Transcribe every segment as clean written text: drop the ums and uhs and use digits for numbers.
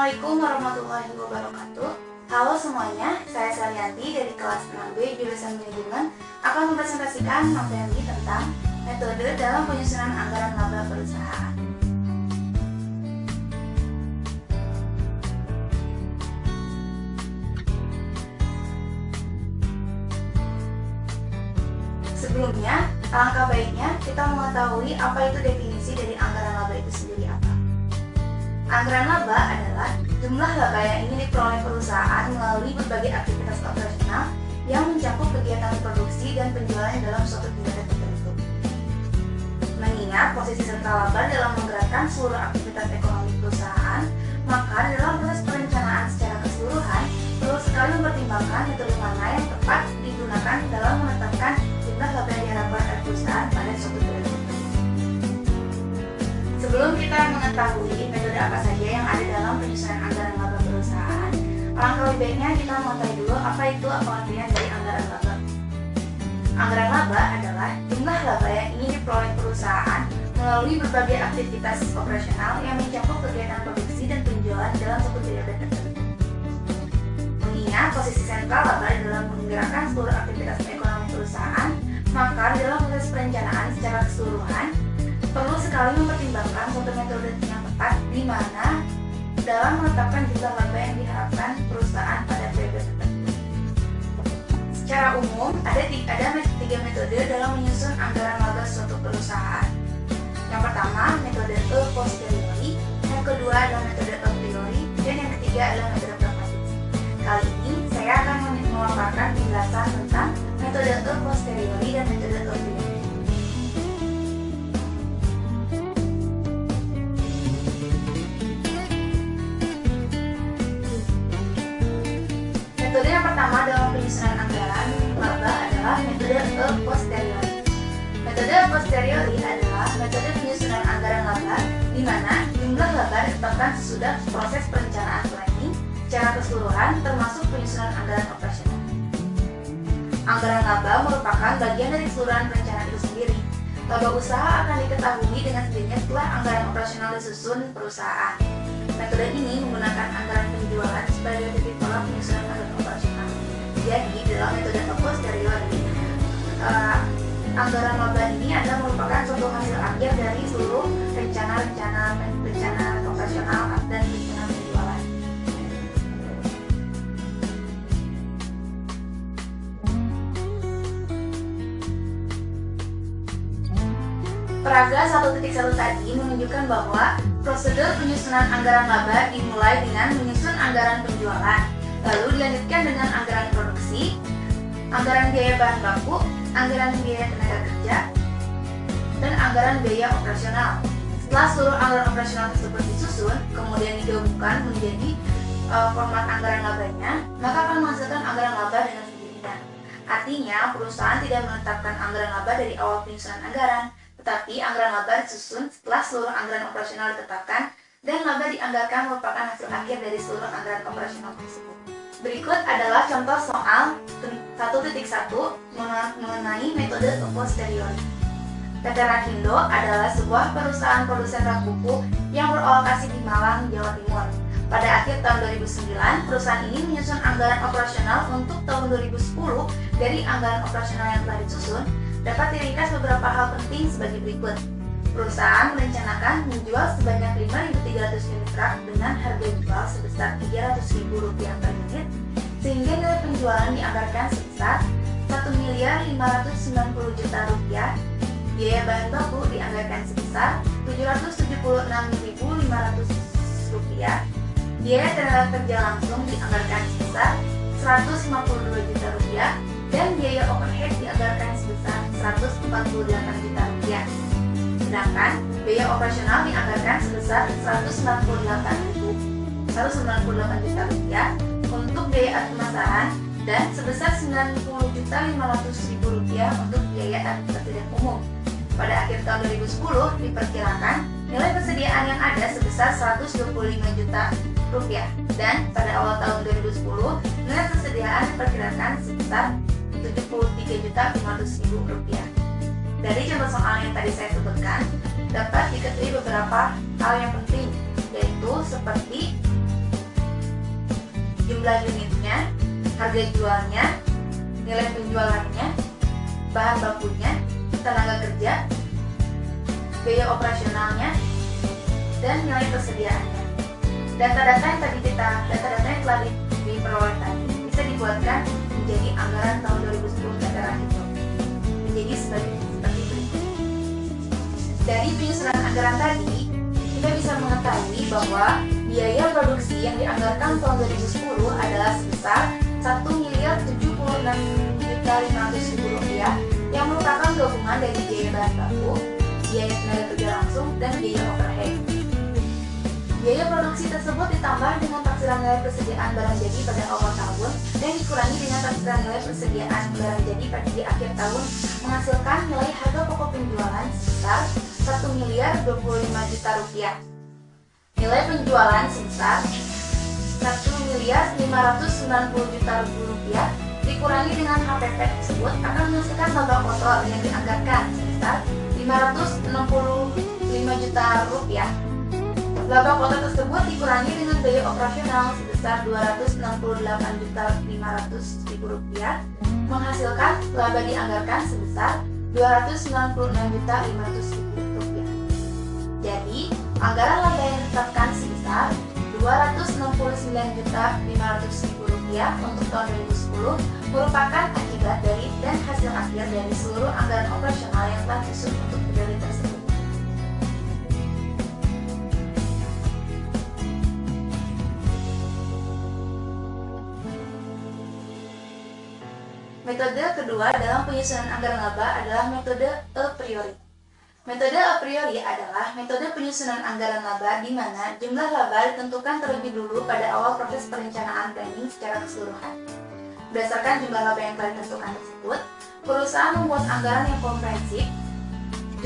Assalamualaikum warahmatullahi wabarakatuh. Halo semuanya, saya Sarianti dari kelas 6B jurusan Manajemen akan mempresentasikan materi tentang metode dalam penyusunan anggaran laba perusahaan. Sebelumnya, alangkah baiknya kita mengetahui apa itu definisi dari anggaran laba itu sendiri apa. Anggaran laba adalah jumlah laba yang ingin diperoleh perusahaan melalui berbagai aktivitas operasional yang mencakup kegiatan produksi dan penjualan dalam suatu periode tertentu. Mengingat posisi sentral laba dalam menggerakkan seluruh aktivitas ekonomi perusahaan, maka dalam proses perencanaan secara keseluruhan perlu sekali mempertimbangkan metode mana yang tepat digunakan dalam menetapkan jumlah laba yang diharapkan oleh perusahaan pada suatu periode tertentu. Sebelum kita mengetahui metode apa saja yang ada dalam penyusunan anggaran laba perusahaan, alangkah lebih baiknya kita mengetahui dulu apa itu pengertian dari anggaran laba. Anggaran laba adalah jumlah laba yang ingin diperoleh perusahaan melalui berbagai aktivitas operasional yang mencakup kegiatan produksi dan penjualan dalam suatu periode tertentu. Mengingat posisi sentral laba dalam menggerakkan seluruh aktivitas ekonomi perusahaan, maka dalam proses perencanaan secara keseluruhan perlu sekali mempertimbangkan suatu metode yang tepat di mana dalam menetapkan jumlah laba yang diharapkan perusahaan pada periode tertentu. Secara umum, ada tiga metode dalam menyusun anggaran laba suatu perusahaan. Yang pertama, metode a posteriori, yang kedua adalah metode a priori, dan yang ketiga adalah metode pragmatis. Kali ini, saya akan memaparkan penjelasan tentang metode a posteriori dan metode a priori. Metode yang pertama dalam penyusunan anggaran laba adalah metode a posteriori. Metode a posteriori adalah metode penyusunan anggaran laba di mana jumlah laba ditetapkan sesudah proses perencanaan planning secara keseluruhan termasuk penyusunan anggaran operasional. Anggaran laba merupakan bagian dari keseluruhan perencanaan itu sendiri. Laba usaha akan diketahui dengan sendirinya setelah anggaran operasional disusun perusahaan. Metode ini menggunakan anggaran penjualan sebagai titik tolak penyusunan anggaran operasional. Jadi, dalam metode a posteriori, anggaran laba ini adalah merupakan suatu hasil akhir dari seluruh rencana operasional dan rencana penjualan. Paragraf 1.1 tadi menunjukkan bahwa prosedur penyusunan anggaran laba dimulai dengan menyusun anggaran penjualan, lalu dilanjutkan dengan anggaran produksi, anggaran biaya bahan baku, anggaran biaya tenaga kerja, dan anggaran biaya operasional. Setelah seluruh anggaran operasional tersebut disusun, kemudian digabungkan menjadi format anggaran labanya, maka akan menghasilkan anggaran laba dengan sendirinya. Artinya, perusahaan tidak menetapkan anggaran laba dari awal penyusunan anggaran, tetapi anggaran laba disusun setelah seluruh anggaran operasional ditetapkan dan laba dianggarkan merupakan hasil akhir dari seluruh anggaran operasional tersebut. Berikut adalah contoh soal 1.1 mengenai metode a posteriori. PT Rakindo adalah sebuah perusahaan produsen rak buku yang berlokasi di Malang, Jawa Timur. Pada akhir tahun 2009, perusahaan ini menyusun anggaran operasional untuk tahun 2010 dari anggaran operasional yang telah disusun. Dapat diringkas beberapa hal penting sebagai berikut. Perusahaan merencanakan menjual sebanyak 5.300 unit rak dengan harga jual sebesar Rp300.000 per unit, sehingga nilai penjualan dianggarkan sebesar Rp1.590.000.000. Biaya bahan baku dianggarkan sebesar Rp776.500. Biaya tenaga kerja langsung dianggarkan sebesar Rp152 juta, dan biaya overhead dianggarkan sebesar Rp148 juta. Sedangkan biaya operasional dianggarkan sebesar Rp198 juta untuk biaya pemasaran dan sebesar Rp90.500.000 untuk biaya administrasi dan umum. Pada akhir tahun 2010 diperkirakan nilai persediaan yang ada sebesar Rp125 juta dan pada awal tahun 2010 nilai persediaan diperkirakan sebesar Rp73.500.000. Dari contoh soal yang tadi saya sebutkan, dapat diketahui beberapa hal yang penting, yaitu seperti jumlah unitnya, harga jualnya, nilai penjualannya, bahan bakunya, tenaga kerja, biaya operasionalnya, dan nilai persediaannya. Data-data yang telah diperoleh tadi bisa dibuatkan menjadi anggaran tahun 2010 negara itu menjadi seperti berikut. Dari penyusunan anggaran tadi, kita bisa mengetahui bahwa biaya produksi yang dianggarkan tahun 2010 adalah sebesar Rp1.076.500.000 yang merupakan gabungan dari biaya bahan baku, biaya tenaga kerja langsung, dan biaya overhead. Biaya produksi tersebut ditambah dengan taksiran nilai persediaan barang jadi pada awal tahun dan dikurangi dengan taksiran nilai persediaan barang jadi pada di akhir tahun, menghasilkan nilai harga pokok penjualan sebesar Rp1.025.000.000. Nilai penjualan sebesar Rp1.590.000.000 dikurangi dengan HPP tersebut akan menghasilkan laba kotor yang dianggarkan sebesar Rp565 juta. Laba kotor tersebut dikurangi dengan biaya operasional sebesar Rp268.500.000 menghasilkan laba dianggarkan sebesar Rp296.500.000. Jadi, anggaran laba yang ditetapkan sebesar Rp269.500.000 untuk tahun 2010 merupakan akibat dari dan hasil akhir dari seluruh anggaran operasional yang telah disusun untuk periode tersebut. Metode kedua dalam penyusunan anggaran laba adalah metode a priori. Metode a priori adalah metode penyusunan anggaran laba di mana jumlah laba ditentukan terlebih dulu pada awal proses perencanaan planning secara keseluruhan. Berdasarkan jumlah laba yang telah ditentukan tersebut, perusahaan membuat anggaran yang komprehensif.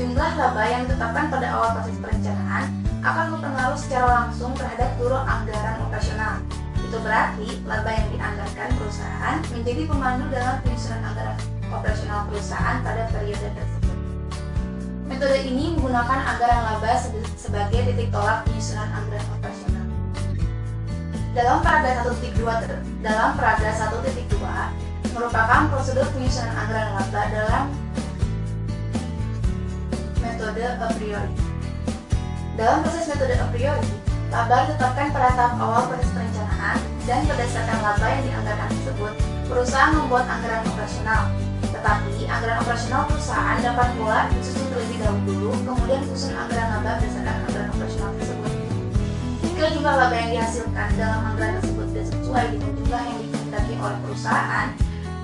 Jumlah laba yang ditetapkan pada awal proses perencanaan akan berpengaruh secara langsung terhadap seluruh anggaran operasional. Itu berarti laba yang dianggarkan perusahaan menjadi pemandu dalam penyusunan anggaran operasional perusahaan pada periode tersebut. Metode ini menggunakan anggaran laba sebagai titik tolak penyusunan anggaran operasional. Dalam paragraf 1.2 merupakan prosedur penyusunan anggaran laba dalam metode a priori. Dalam proses metode a priori, laba ditetapkan pada tahap awal proses perencanaan dan berdasarkan laba yang dianggarkan tersebut, perusahaan membuat anggaran operasional. Tetapi, anggaran operasional perusahaan dapat pula disusun terlebih dahulu, kemudian disusun anggaran laba berdasarkan anggaran operasional tersebut. Jika jumlah laba yang dihasilkan dalam anggaran tersebut tidak sesuai dengan jumlah yang dikehendaki oleh perusahaan,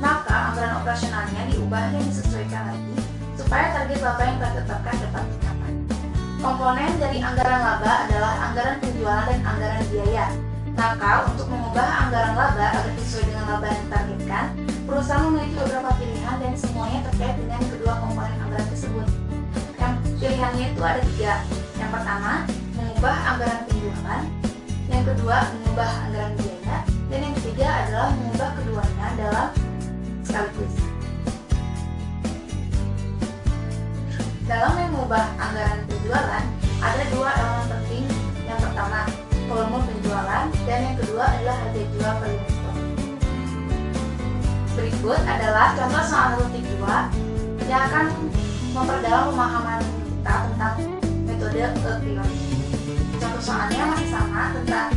maka anggaran operasionalnya diubah dan disesuaikan lagi supaya target laba yang telah ditetapkan dapat tercapai. Komponen dari anggaran laba adalah anggaran penjualan dan anggaran biaya. Maka, untuk mengubah anggaran laba agar sesuai dengan laba yang ditargetkan, perusahaan memiliki beberapa pilihan dan semuanya terkait dengan kedua komponen anggaran tersebut. Yang pilihannya itu ada 3. Yang pertama, mengubah anggaran penjualan. Yang kedua, mengubah anggaran biaya. Dan yang ketiga adalah mengubah keduanya dalam sekaligus. Dalam mengubah anggaran penjualan, ada 2 elemen penting. Yang pertama, volume penjualan, dan yang kedua adalah harga jual per unit ton. Berikut adalah contoh soal 1.2 yang akan memperdalam pemahaman kita tentang metode a priori. Contoh soalnya masih sama dengan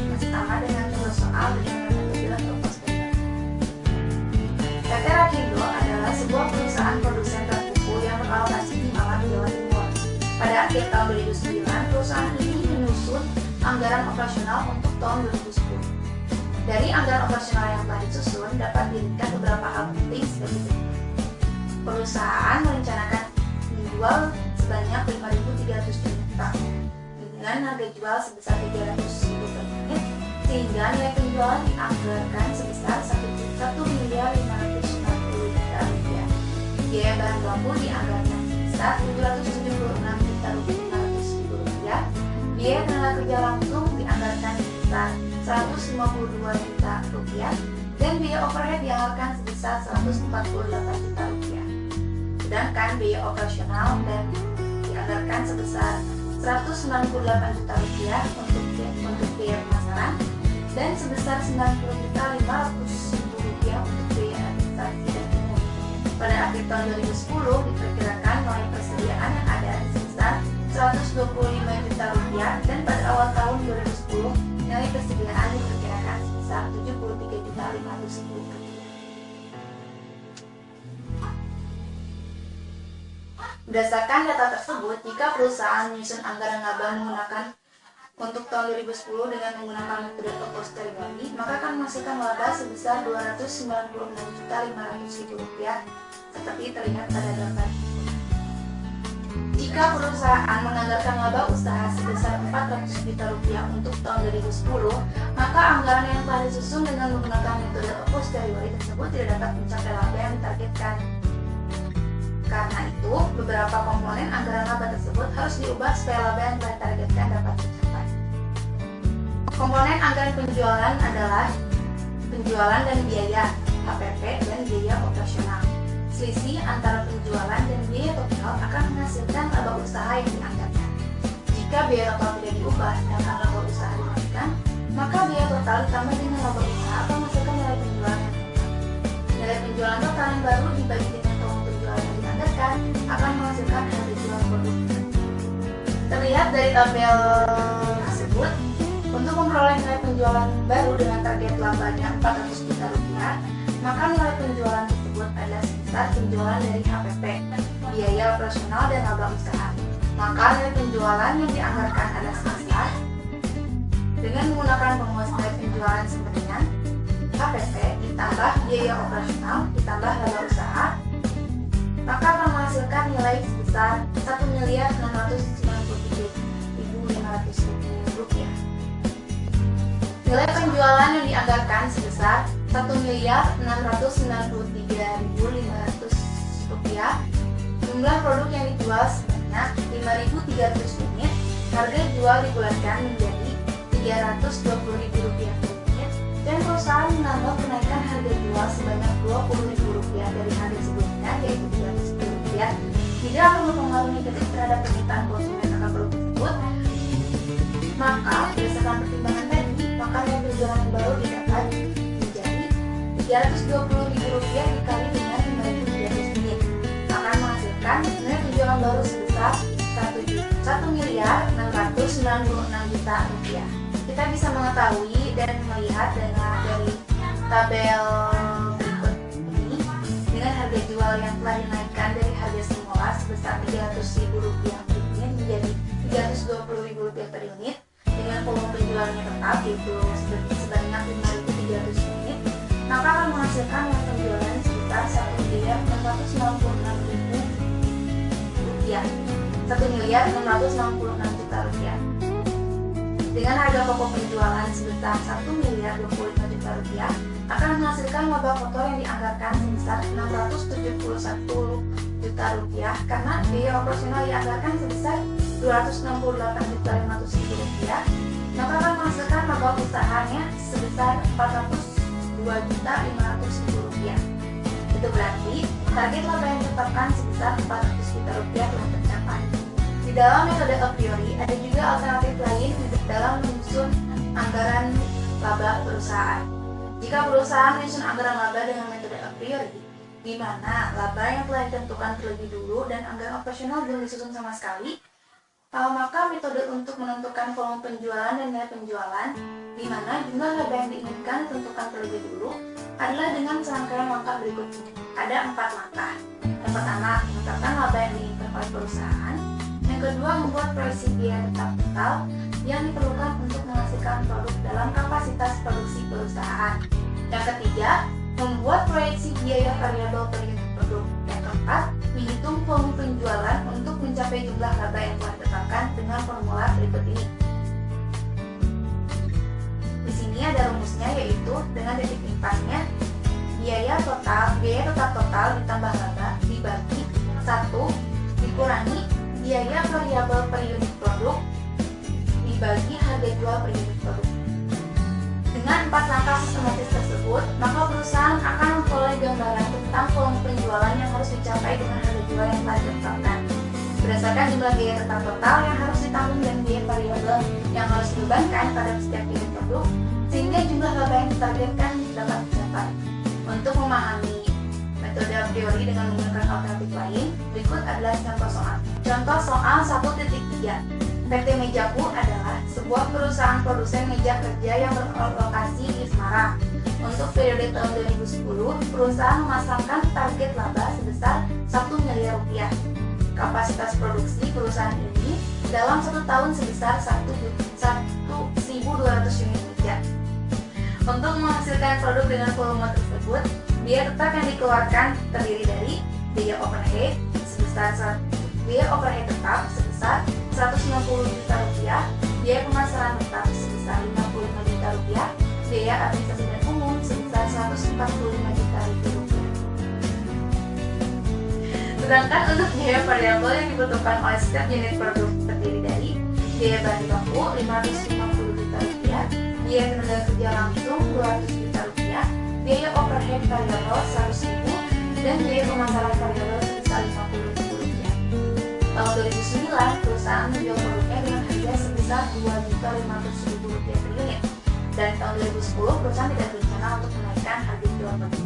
contoh soal dengan metode a posteriori. PT Rakindo adalah sebuah perusahaan produsen rak buku yang beralokasi di Malang, Jawa Timur. Pada akhir tahun 2009, perusahaan ini menyusun anggaran operasional untuk tahun 2010. Dari anggaran operasional yang telah disusun dapat dilihat beberapa hal penting sebagai berikut. Perusahaan merencanakan menjual sebanyak 5.300 unit ton dengan harga jual sebesar 300.000 per unit, sehingga nilai penjualan dianggarkan sebesar Rp1.550.000.000. Biaya bahan baku dianggarkan sebesar Rp776.500.000. Biaya tenaga kerja langsung dianggarkan sebesar Rp152 juta dan biaya overhead dianggarkan sebesar Rp148 juta. Sedangkan biaya operasional dan dianggarkan sebesar Rp198 juta untuk biaya pemasaran, dan sebesar Rp90.500.000 untuk biaya administrasi dan umum. Pada akhir tahun 2010 diperkirakan nilai persediaan yang ada sebesar Rp125 juta dan pada awal tahun 2010 nilai persediaan diperkirakan sebesar Rp73.500.000. Berdasarkan data tersebut, jika perusahaan menyusun anggaran laba menggunakan untuk tahun 2010 dengan menggunakan metode a posteriori, maka akan menghasilkan laba sebesar Rp296.500.000 seperti terlihat pada gambar. Jika perusahaan menganggarkan laba usaha sebesar Rp400 juta untuk tahun 2010, maka anggaran yang telah disusun dengan menggunakan metode a posteriori tersebut tidak dapat mencapai laba yang ditargetkan. Karena itu, beberapa komponen anggaran laba tersebut harus diubah supaya laba yang telah ditargetkan dapat tercapai. Komponen anggaran penjualan adalah penjualan dan biaya, HPP, dan biaya operasional. Selisih antara penjualan dan biaya total akan menghasilkan laba usaha yang dianggarkan. Jika biaya total tidak diubah sedangkan laba usaha dinaikkan, maka biaya total ditambah dengan laba usaha akan menghasilkan nilai penjualan yang total. Nilai penjualan total yang baru dibagi dengan volume penjualan yang dianggarkan akan menghasilkan harga jual produk. Terlihat dari tabel tersebut, untuk memperoleh nilai penjualan baru dengan target labanya Rp400 juta, maka nilai penjualan tersebut adalah sebesar penjualan dari HPP, biaya operasional dan laba usaha. Maka nilai penjualan yang dianggarkan adalah sebesar dengan menggunakan penguas nilai penjualan sebenarnya HPP ditambah biaya operasional ditambah laba usaha, maka akan menghasilkan nilai sebesar Rp1.693.500.000. Nilai penjualan yang dianggarkan sebesar Rp1.693.500. Jumlah produk yang dijual sebanyak 5.300 unit. Harga jual dibulatkan menjadi Rp320.000 per unit, dan perusahaan menambah kenaikan harga jual sebanyak Rp20.000 dari harga sebelumnya, yaitu Rp310.000. Tidak akan berpengaruh negatif terhadap permintaan konsumen akan produk tersebut. Maka berdasarkan pertimbangan tadi, maka nilai penjualan yang baru didapat menjadi Rp320.000 dikali dengan 5.300 unit akan menghasilkan nilai penjualan baru sebesar Rp1.696.000.000. Kita bisa mengetahui dan melihat dari tabel berikut ini, dengan harga jual yang telah dinaikkan dari harga semula sebesar Rp300.000 per unit menjadi Rp320.000 per unit, dengan volume penjualannya tetap yaitu sebanyak 5.300 unit, maka akan menghasilkan nilai penjualan sebesar Rp1.666.000. Dengan harga pokok penjualan sebesar Rp1.025.000.000 akan menghasilkan laba kotor yang dianggarkan sebesar Rp671 juta karena biaya operasional dianggarkan sebesar Rp268.500.000, maka akan menghasilkan laba usahanya sebesar Rp42.500.000. Itu berarti target laba yang ditetapkan sebesar Rp400 juta telah tercapai. Di dalam metode a priori ada juga alternatif lain dalam menyusun anggaran laba perusahaan. Jika perusahaan menyusun anggaran laba dengan metode a priori, di mana laba yang telah ditentukan terlebih dulu dan anggaran operasional belum disusun sama sekali, maka metode untuk menentukan volume penjualan dan nilai penjualan, di mana jumlah laba yang diinginkan ditentukan terlebih dulu, adalah dengan serangkaian langkah berikut ini. Ada 4 langkah. Yang pertama, menetapkan laba yang diinginkan oleh perusahaan. Yang kedua, membuat proyeksi biaya tetap total yang diperlukan untuk menghasilkan produk dalam kapasitas produksi perusahaan. Yang ketiga, membuat proyeksi biaya variabel per unit produk. Yang keempat, menghitung volume penjualan untuk mencapai jumlah laba yang telah ditetapkan dengan formula berikut ini. Di sini ada rumusnya, yaitu dengan titik impasnya biaya tetap total ditambah laba dibagi 1 dikurangi biaya variabel per unit produk dibagi harga jual per unit produk. Dengan 4 langkah sistematis tersebut, maka perusahaan akan memperoleh gambaran tentang volume penjualan yang harus dicapai dengan harga jual yang telah ditetapkan. Berdasarkan jumlah biaya tetap total yang harus ditanggung dan biaya variabel yang harus dibebankan pada setiap unit produk, sehingga jumlah laba yang ditargetkan dapat dicapai. Untuk memahami metode a priori dengan menggunakan alternatif lain, berikut adalah contoh soal. Contoh soal 1.3. PT Mejaku adalah sebuah perusahaan produsen meja kerja yang berlokasi di Semarang. Untuk periode tahun 2010, perusahaan memasangkan target laba sebesar 1 miliar rupiah. Kapasitas produksi perusahaan ini dalam 1 tahun sebesar 1.200 unit meja. Untuk menghasilkan produk dengan volume tersebut, biaya tetap yang dikeluarkan terdiri dari biaya overhead tetap sebesar 190 juta rupiah, biaya pemasaran tetap sebesar 55 juta rupiah, biaya administrasi dan umum sebesar 145 juta rupiah. Sedangkan untuk biaya variabel yang dibutuhkan oleh setiap unit produk terdiri dari biaya bahan baku 550 juta rupiah, biaya tenaga kerja langsung 200 juta rupiah, biaya overhead variabel 100.000, dan biaya pemasaran variabel sebesar 50 juta rupiah. Tahun 2009, perusahaan menjual produknya dengan harga sebesar 2.500.000 rupiah per unit, dan tahun 2010 perusahaan tidak berencana untuk menaikkan harga jual produk.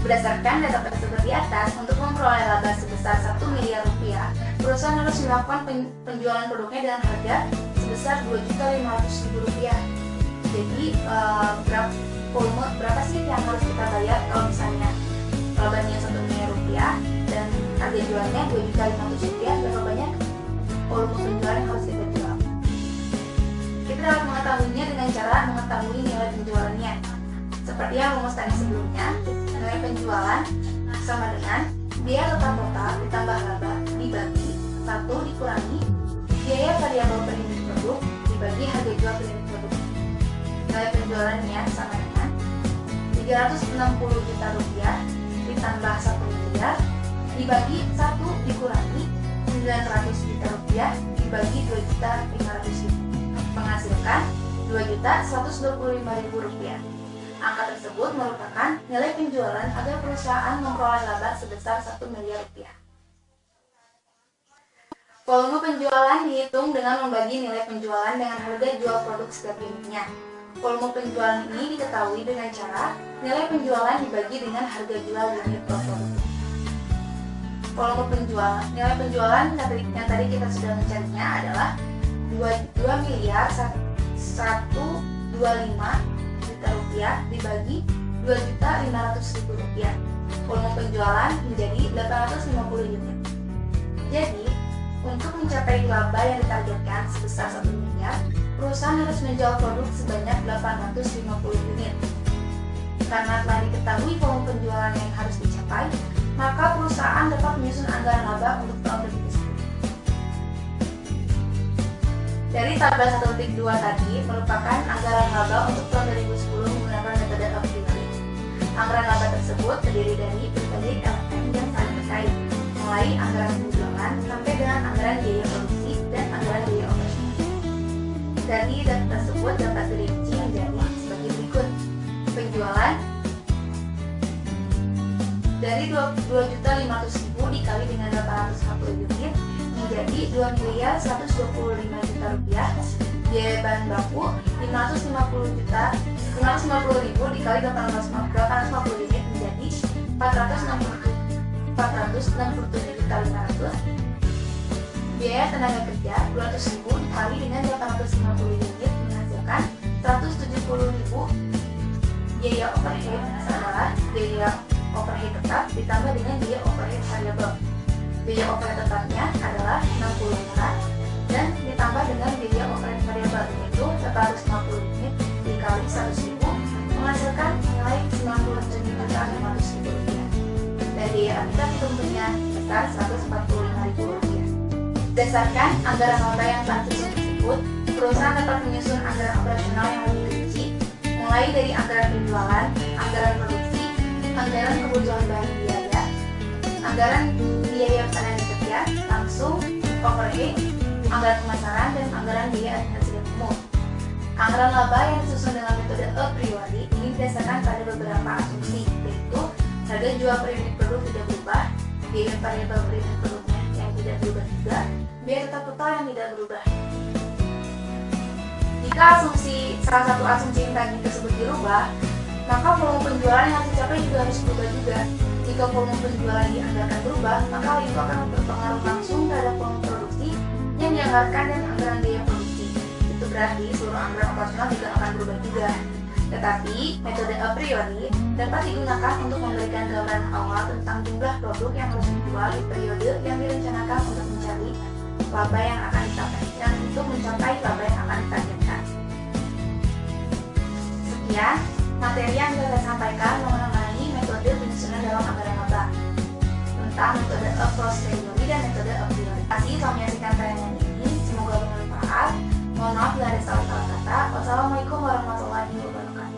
Berdasarkan data tersebut di atas, untuk memperoleh laba sebesar 1 miliar rupiah, perusahaan harus melakukan penjualan produknya dengan harga sebesar 2.500.000 rupiah. Jadi berapa sih yang harus kita bayar kalau misalnya labanya 1 miliar rupiah dan harga jualnya 2.500.000 rupiah, berapa banyak volume penjualan yang harus kita jual? Kita dapat mengetahuinya dengan cara mengetahui nilai penjualannya. Seperti yang rumus tadi sebelumnya, nilai penjualan sama dengan biaya total ditambah laba dibagi 1 dikurangi biaya variabel per unit produk dibagi harga jual per unit produk. Nilai penjualannya sama dengan 360 juta rupiah ditambah 1 miliar dibagi 1 dikurangi 900 juta rupiah dibagi 2.500.000, menghasilkan 2.125.000 rupiah. Angka tersebut merupakan nilai penjualan agar perusahaan memperoleh laba sebesar 1 miliar rupiah. Volume penjualan dihitung dengan membagi nilai penjualan dengan harga jual produk setiap unitnya. Volume penjualan ini diketahui dengan cara nilai penjualan dibagi dengan harga jual unit produk. Volume penjualan, nilai penjualan yang tadi kita sudah mencarinya adalah 2 miliar 125 juta rupiah dibagi 2.500.000 rupiah. Volume penjualan menjadi 850 unit. Jadi, untuk mencapai laba yang ditargetkan sebesar 1 miliar, perusahaan harus menjual produk sebanyak 850 unit. Karena telah diketahui volume penjualan yang harus dicapai, maka perusahaan dapat menyusun anggaran laba untuk tahun 2010. Dari tabel 1.2 tadi merupakan anggaran laba untuk tahun 2010 menggunakan metode a priori. Anggaran laba tersebut terdiri dari berbagai elemen yang saling terkait, mulai anggaran penjualan sampai dengan anggaran biaya produksi dan anggaran biaya operasional. Dari data tersebut dapat dirinci menjadi sebagai berikut. Penjualan dari 2.500.000 dikali dengan 850 unit menjadi 2.125 juta rupiah. Biaya bahan baku 550.000 dikali 850 unit menjadi 467.500. Biaya tenaga kerja 200.000 dikali dengan 850 unit menghasilkan 170.000. Biaya overhead adalah biaya overhead tetap ditambah dengan biaya overhead variabel. Biaya overhead tetapnya adalah 60 juta dan ditambah dengan biaya overhead variabel yaitu 850 unit dikali 100.000 menghasilkan nilai 97.500.000 rupiah. Dan biaya administrasi tentunya sebesar 145.000 rupiah. Berdasarkan anggaran laba yang telah disusun tersebut, perusahaan dapat menyusun anggaran operasional yang lebih rinci, mulai dari anggaran penjualan, anggaran produksi, anggaran kebutuhan bahan biaya, anggaran biaya tenaga kerja langsung, overhead, anggaran pemasaran, dan anggaran biaya administrasi dan umum. Anggaran laba yang disusun dengan metode a priori ini berdasarkan pada beberapa asumsi, yaitu harga jual per unit produk tidak berubah, biaya variabel per unit produknya yang tidak berubah juga, biaya tetap total yang tidak berubah. Jika salah satu asumsi yang tadi tersebut dirubah, maka volume penjualan yang harus dicapai juga harus berubah juga. Jika volume penjualan dianggarkan berubah, maka hal itu akan berpengaruh langsung terhadap volume produksi yang dianggarkan dan anggaran biaya produksi. Itu berarti seluruh anggaran operasional juga akan berubah juga. Tetapi, metode a priori dapat digunakan untuk memberikan gambaran awal tentang jumlah produk yang harus dijual di periode yang direncanakan untuk mencari laba yang akan dicapai dan untuk mencapai laba yang akan ditargetkan. Sekian materi yang bisa saya sampaikan mengenai metode penyusunan dalam anggaran laba tentang metode a posteriori dan metode a priori. Terima kasih telah menyaksikan tayangan ini, semoga bermanfaat. Mohon maaf bila ada salah kata. Wassalamualaikum warahmatullahi wabarakatuh.